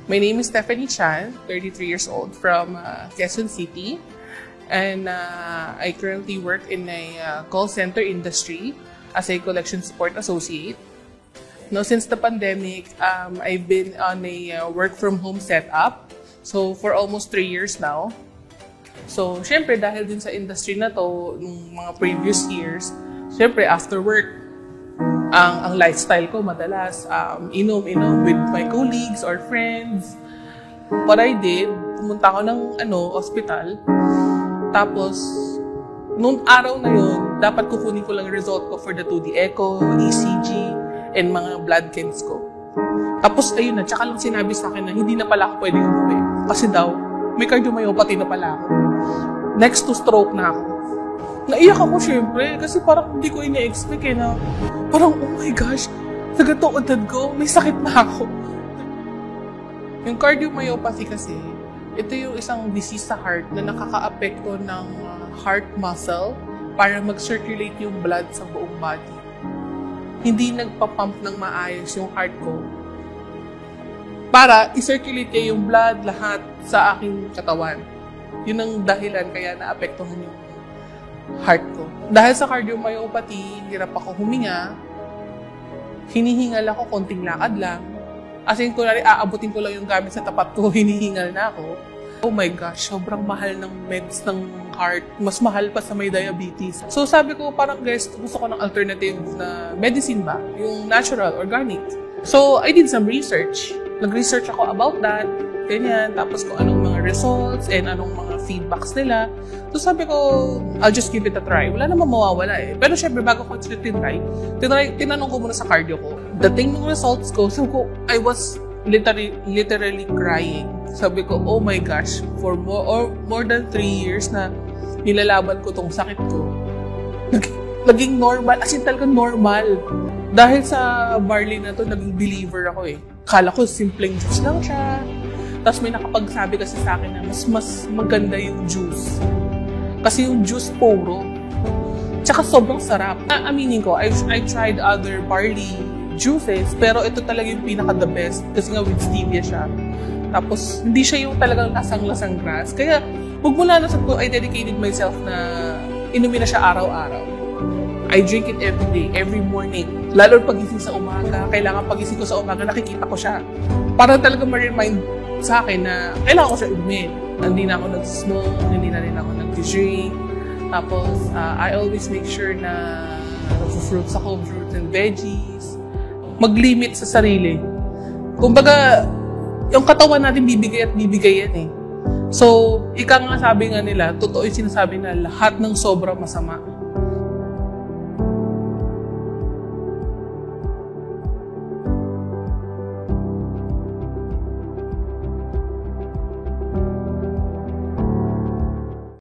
My name is Stephanie Chan, 33 years old, from Quezon City. And I currently work in a call center industry as a collection support associate. Now, since the pandemic, I've been on a work-from-home setup. So, for almost 3 years now. So, syempre, dahil din sa industry na to, nung mga previous years, syempre, after work, ang lifestyle ko madalas, inom-inom with my colleagues or friends. What I did, pumunta ako ng hospital. Tapos, noong araw na yun, dapat kukunin ko lang result ko for the 2D echo, ECG, and mga blood counts ko. Tapos, ayun na, tsaka lang sinabi sa akin na hindi na pala ako pwede umuwi. Kasi daw, may cardiomyopathy na pala ako. Next to stroke na ako. Naiyak ako syempre, kasi parang hindi ko ina-expect na parang, oh my gosh, sa gatong edad ko, may sakit na ako. Yung cardiomyopathy kasi, ito yung isang disease sa heart na nakaka-apekto ng heart muscle para mag-circulate yung blood sa buong body. Hindi nagpa-pump ng maayos yung heart ko para i-circulate niya yung blood lahat sa aking katawan. Yun ang dahilan kaya naapektuhan yung heart ko. Dahil sa cardiomyopathy, hirap ako huminga, hinihingal ako, konting lakad lang. As in, kunwari, aabutin ko lang yung gamit sa tapat ko, hinihingal na ako. Oh my gosh, sobrang mahal ng meds ng heart. Mas mahal pa sa may diabetes. So sabi ko, parang guys, gusto ko ng alternative na medicine ba? Yung natural, organic. So I did some research. Nag-research ako about that, ganyan. Tapos kung anong mga results and anong mga feedbacks nila. So sabi ko, I'll just give it a try. Wala namang mawawala eh. Pero syempre, bago ko tinry, tinanong ko muna sa cardio ko. Dating ng results ko, sabi ko, I was literally crying. Sabi ko, oh my gosh, for more than 3 years na nilalaban ko tong sakit ko. Naging normal, as in talaga normal. Dahil sa barley na to, naging believer ako eh. Kala ko simpleng juice lang siya. Tapos may nakapagsabi kasi sa akin na mas maganda yung juice. Kasi yung juice puro. Tsaka sobrang sarap. Aminin ko, I tried other barley juices, pero ito talaga yung pinaka-the best. Kasi nga with stevia siya. Tapos, hindi siya yung talagang lasang-lasang grass. Kaya, magmula na sa ko, I dedicated myself na inumin na siya araw-araw. I drink it every day, every morning. Lalo pagising sa umaga, kailangan pagising ko sa umaga, nakikita ko siya. Para talaga ma-remind sa akin na kailangan ko siya inumin. Hindi na ako nag-smoke, hindi na rin ako nag-drink. Tapos, I always make sure na nag-fruits ako, fruits and veggies. Mag-limit sa sarili. Kumbaga, yung katawan natin bibigay at bibigay yan eh. So, ika nga sabi nga nila, totoo yung sinasabi na lahat ng sobra masama.